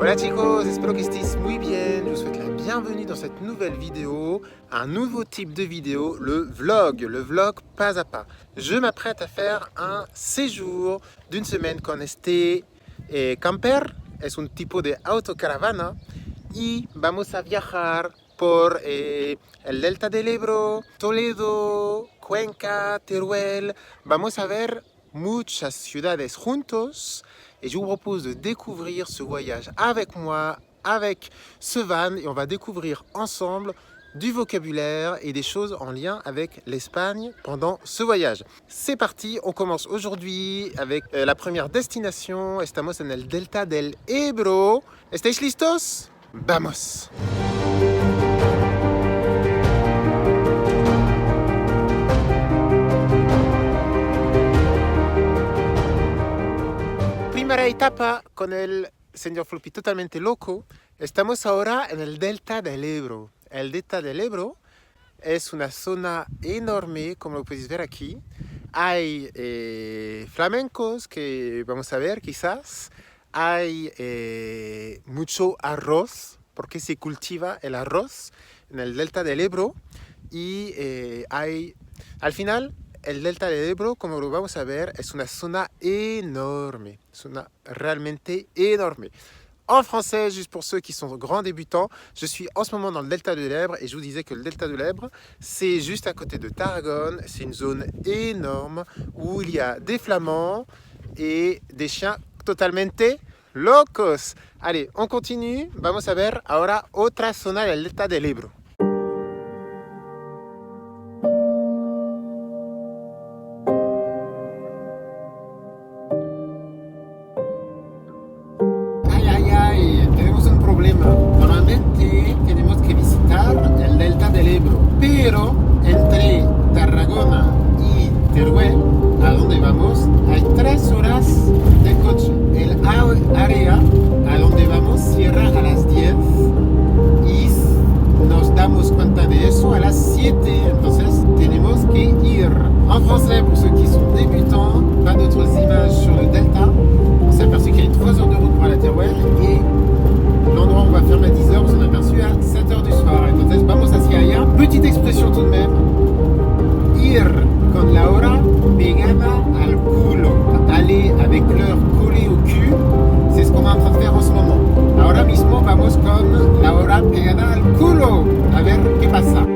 Hola chicos, espero que estéis muy bien. Je vous souhaite la bienvenue dans cette nouvelle vidéo, un nouveau type de vidéo, le vlog pas à pas. Je m'apprête à faire un séjour d'une semaine con este camper, es un tipo de autocaravana y vamos a viajar por el Delta del Ebro, Toledo, Cuenca, Teruel. Vamos a ver muchas ciudades juntos et je vous propose de découvrir ce voyage avec moi, avec ce van, et on va découvrir ensemble du vocabulaire et des choses en lien avec l'Espagne pendant ce voyage. C'est parti, on commence aujourd'hui avec la première destination. Estamos en el Delta del Ebro. ¿Estáis listos? ¡Vamos! Primera etapa con el señor Floppy totalmente loco. Estamos ahora en el Delta del Ebro. El Delta del Ebro es una zona enorme, como lo podéis ver aquí. Hay flamencos que vamos a ver quizás. Hay mucho arroz, porque se cultiva el arroz en el Delta del Ebro. Y al final, el Delta del Ebro, como lo vamos a ver, es una zona énorme. Realmente énorme. En français, juste pour ceux qui sont grands débutants, je suis en ce moment dans le Delta de l'Èbre et je vous disais que le Delta de l'Èbre, c'est juste à côté de Tarragone. C'est une zone énorme où il y a des flamands et des chiens totalmente locos. Allez, on continue. Vamos a ver ahora otra zona del Delta del Ebro. Normalmente tenemos que visitar el Delta del Ebro, pero entre Tarragona y Teruel, a donde vamos, hay 3 horas de coche. El área a donde vamos cierra a las 10 y nos damos cuenta de eso a las 7, entonces tenemos que ir. En français, pour ceux qui sont débutants, pas d'autres images sur le Delta. On s'est aperçu qu'il y a 3 heures de route pour aller à Teruel et l'endroit où on va fermer à 10h, on s'en est aperçu à 7h du soir. Entonces vamos hacia allá. Petite expression tout de même. Ir con la hora pegada al culo. Aller avec l'heure collée au cul. C'est ce qu'on est en train de faire en ce moment. Ahora mismo vamos con la hora pegada al culo. A ver qué pasa.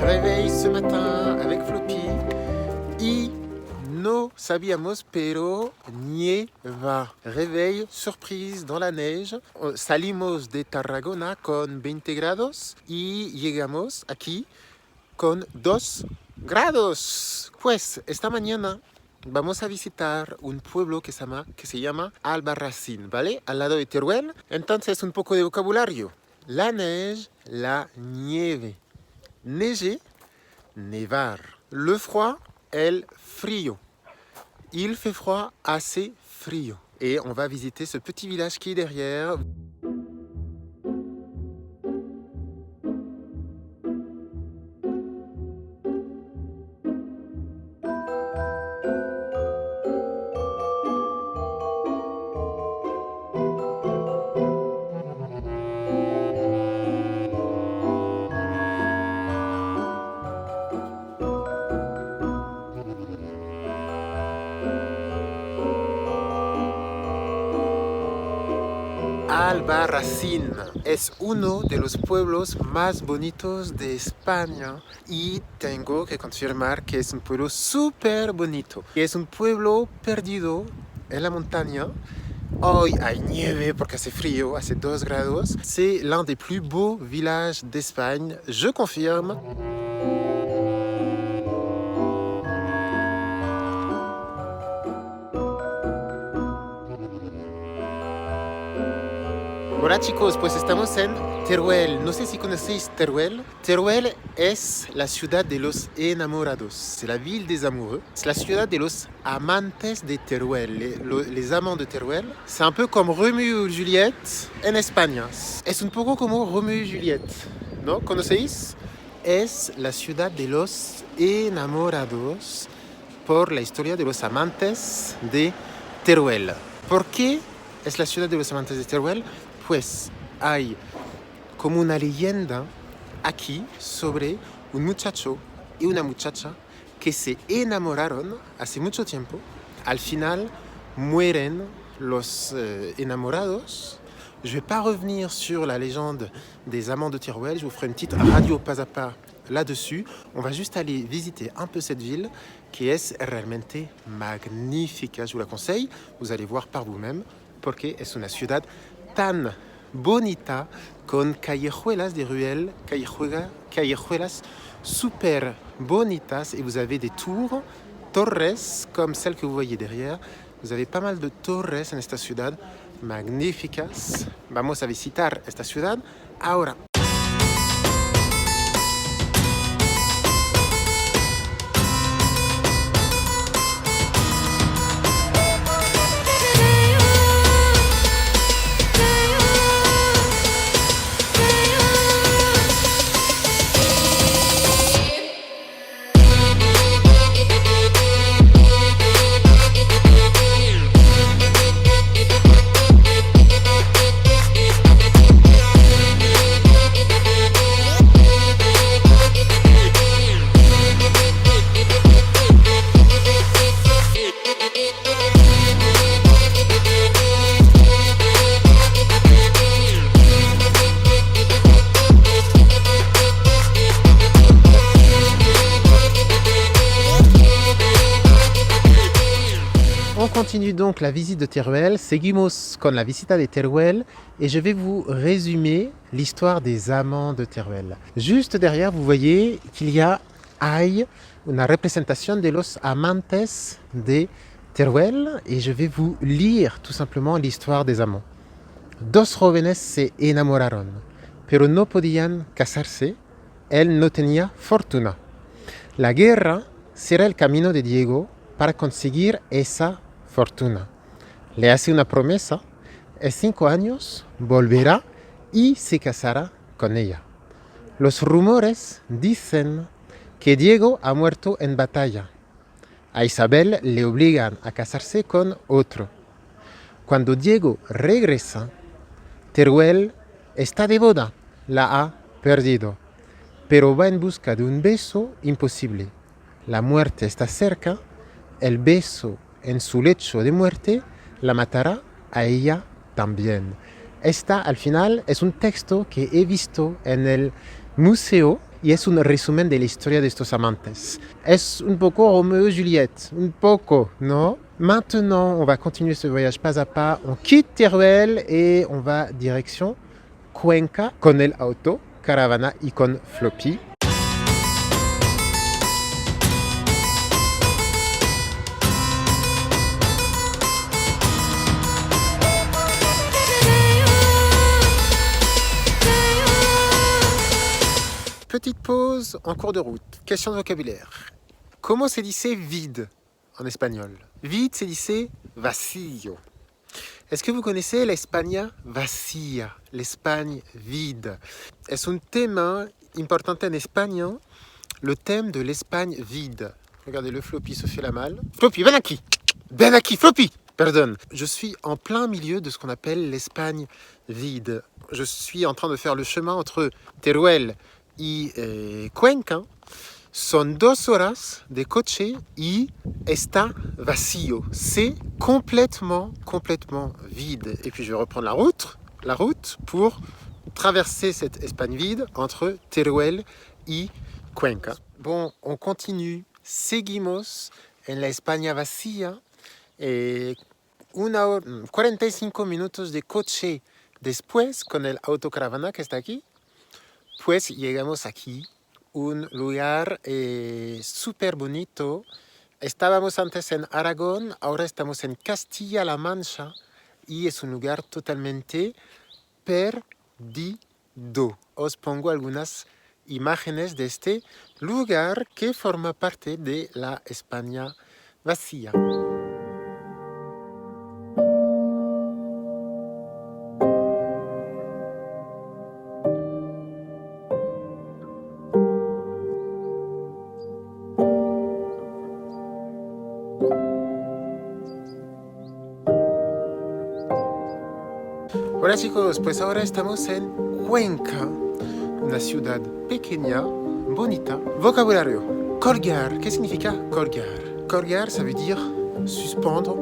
Réveil ce matin avec Floppy y no sabíamos pero nieva. Réveil surprise dans la neige. Salimos de Tarragona con 20 grados y llegamos aquí con 2 grados. Pues esta mañana vamos a visitar un pueblo que se llama Albarracín, ¿vale? Al lado de Teruel. Entonces un poco de vocabulario. La neige, la nieve. Neiger, nevar. Le froid, el frío. Il fait froid, assez frío. Et on va visiter ce petit village qui est derrière. Albarracín es uno de los pueblos más bonitos de España y tengo que confirmar que es un pueblo súper bonito. Es un pueblo perdido en la montaña. Hoy hay nieve porque hace frío, hace 2 grados. C'est l'un des plus beaux villages d'Espagne, je confirme. Hola chicos, pues estamos en Teruel. No sé si conocéis Teruel. Teruel es la ciudad de los enamorados. C'est la ville des amoureux. C'est la ciudad de los amantes de Teruel. Les amants de Teruel. C'est un peu comme Romeo y Juliette en España. Es un poco como Romeo y Juliette. ¿No? ¿Conocéis? Es la ciudad de los enamorados por la historia de los amantes de Teruel. ¿Por qué es la ciudad de los amantes de Teruel? Pues hay como una leyenda aquí sobre un muchacho y una muchacha que se enamoraron hace mucho tiempo. Al final mueren los enamorados. Je ne vais pas revenir sur la légende des amants de Teruel. Je vous ferai une petite radio pas à pas là-dessus. On va juste aller visiter un peu cette ville qui est realmente magnifica. Je vous la conseille. Vous allez voir par vous-même porque es una ciudad tan bonita con callejuelas de ruelles, callejuelas super bonitas et vous avez des tours, torres comme celle que vous voyez derrière. Vous avez pas mal de torres en esta ciudad magníficas. Vamos a visitar esta ciudad ahora. On continue donc la visite de Teruel. Seguimos con la visita de Teruel et je vais vous résumer l'histoire des amants de Teruel. Juste derrière, vous voyez qu'il y a una representación de los amantes de Teruel et je vais vous lire tout simplement l'histoire des amants. Dos jóvenes se enamoraron, pero no podían casarse. Él no tenía fortuna. La guerra será el camino de Diego para conseguir esa fortuna. Le hace una promesa, en 5 años volverá y se casará con ella. Los rumores dicen que Diego ha muerto en batalla. A Isabel le obligan a casarse con otro. Cuando Diego regresa, Teruel está de boda, la ha perdido, pero va en busca de un beso imposible. La muerte está cerca, el beso en su lecho de muerte la matará a ella también. Esta al final es un texto que he visto en el museo y es un resumen de la historia de estos amantes. Es un poco Romeo y Juliette, un poco, ¿no? Maintenant, on va continuer ce voyage pas à pas. On quitte Teruel et on va direction Cuenca con el auto, caravana y con Floppy. Petite pause en cours de route. Question de vocabulaire. Comment se dice vide en espagnol? Vide se dice vacío. Est-ce que vous connaissez l'España vacía? L'Espagne vide. Es un tema importante en espagnol, le thème de l'Espagne vide. Regardez, le Floppy se fait la malle. Floppy, ven aquí! Ven aquí, Floppy! Pardon. Je suis en plein milieu de ce qu'on appelle l'Espagne vide. Je suis en train de faire le chemin entre Teruel y Cuenca. Son 2 horas de coche y está vacío. C'est complètement vide. Et puis je vais reprendre la route pour traverser cette Espagne vide entre Teruel y Cuenca. Bon, on continue. Seguimos en la España vacía. 45 minutos de coche después con el autocaravana que está aquí. Pues llegamos aquí, un lugar súper bonito. Estábamos antes en Aragón, ahora estamos en Castilla-La Mancha y es un lugar totalmente perdido. Toledo. Os pongo algunas imágenes de este lugar que forma parte de la España vacía. Hola chicos, pues ahora estamos en Cuenca, una ciudad pequeña, bonita. Vocabulario. Colgar. ¿Qué significa colgar? Colgar, ça veut dire suspendre,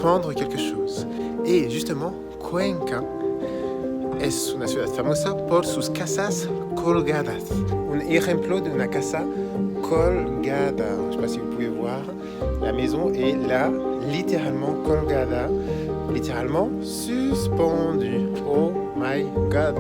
pendre quelque chose. Et justement, Cuenca es una ciudad famosa por sus casas colgadas. Un ejemplo de una casa colgada. Je ne sais pas si vous pouvez voir. La maison est là, littéralement colgada, littéralement suspendue. Oh my god!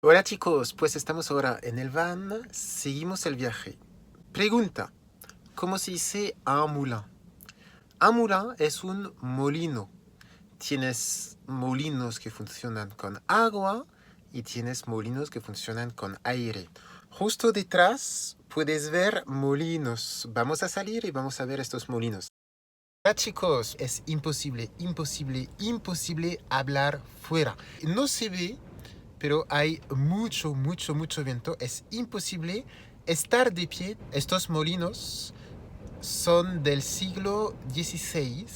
Hola chicos, pues estamos ahora en el van, seguimos el viaje. Pregunta, ¿cómo se dice un moulin? Un moulin es un molino. Tienes molinos que funcionan con agua y tienes molinos que funcionan con aire. Justo detrás puedes ver molinos. Vamos a salir y vamos a ver estos molinos. Hola chicos, es imposible hablar fuera. No se ve, pero hay mucho viento. Es imposible estar de pie. Estos molinos son del siglo XVI.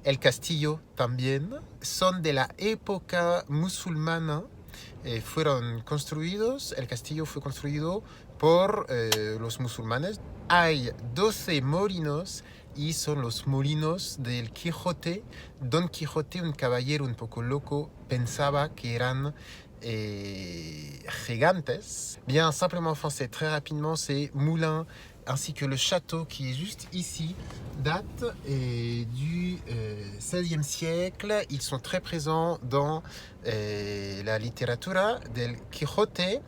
El castillo también. Son de la época musulmana. Fueron construidos. El castillo fue construido por los musulmanes. Hay 12 molinos y son los molinos del Quijote. Don Quijote, un caballero un poco loco, pensaba que eran gigantes. Bien, simplement en français, très rapidement, c'est moulin, ainsi que le château qui est juste ici, date du XVIe siècle. Ils sont très présents dans la littérature del Quijote.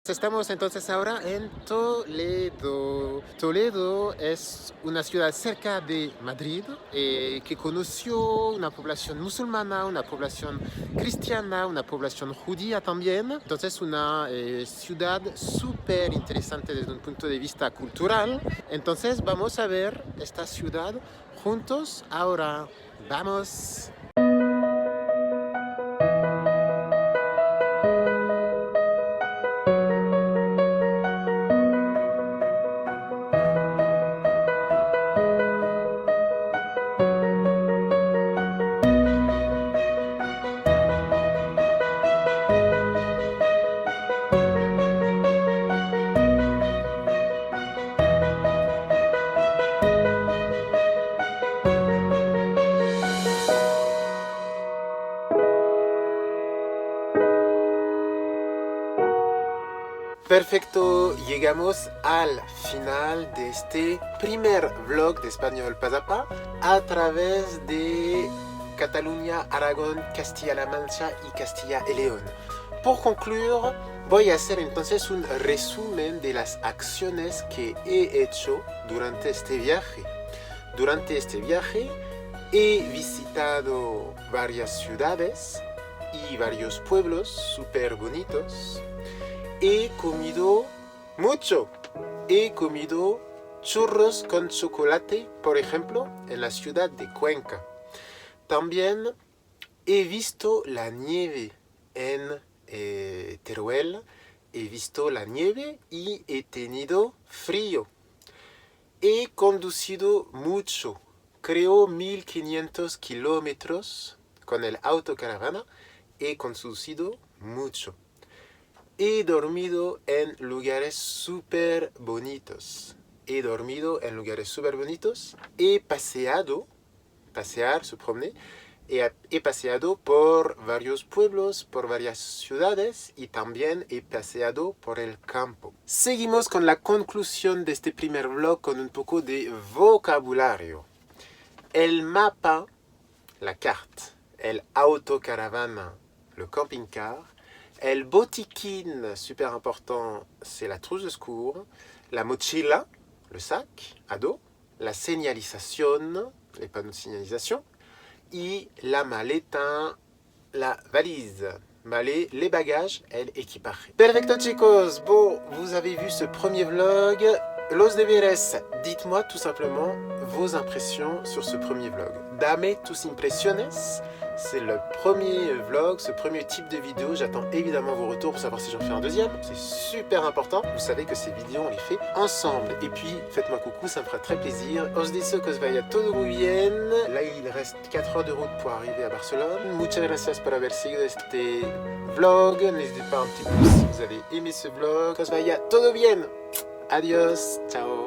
Estamos entonces ahora en Toledo. Toledo es una ciudad cerca de Madrid que conoció una población musulmana, una población cristiana, una población judía también. Entonces una ciudad súper interesante desde un punto de vista cultural. Entonces vamos a ver esta ciudad juntos ahora. ¡Vamos! Perfecto, llegamos al final de este primer vlog de Español Pazapa a través de Cataluña, Aragón, Castilla-La Mancha y Castilla y León. Por concluir, voy a hacer entonces un resumen de las acciones que he hecho durante este viaje. Durante este viaje he visitado varias ciudades y varios pueblos súper bonitos. He comido mucho. He comido churros con chocolate, por ejemplo, en la ciudad de Cuenca. También he visto la nieve en Teruel. He visto la nieve y he tenido frío. He conducido mucho, creo 1500 kilómetros con el autocaravana. He conducido mucho. He dormido en lugares súper bonitos. He paseado, pasear, se promener, He paseado por varios pueblos, por varias ciudades y también he paseado por el campo. Seguimos con la conclusión de este primer vlog con un poco de vocabulario. El mapa, la carte, el autocaravana, le camping-car, el botiquín, super important, c'est la trousse de secours, la mochila, le sac à dos, la señalización, les panneaux de signalisation, et la maleta, la valise. Vale, les bagages, el equipaje. Perfecto chicos, bon, vous avez vu ce premier vlog. Los deberes, dites-moi tout simplement vos impressions sur ce premier vlog. Dame tus impresiones. C'est le premier vlog, ce premier type de vidéo. J'attends évidemment vos retours pour savoir si j'en fais un deuxième. C'est super important. Vous savez que ces vidéos, on les fait ensemble. Et puis, faites-moi coucou, ça me fera très plaisir. Os dice que os vaya todo muy bien. Là, il reste 4 heures de route pour arriver à Barcelone. Muchas gracias por haber seguido este vlog. N'hésitez pas un petit pouce si vous avez aimé ce vlog. Que os vaya todo bien. Adiós. Ciao.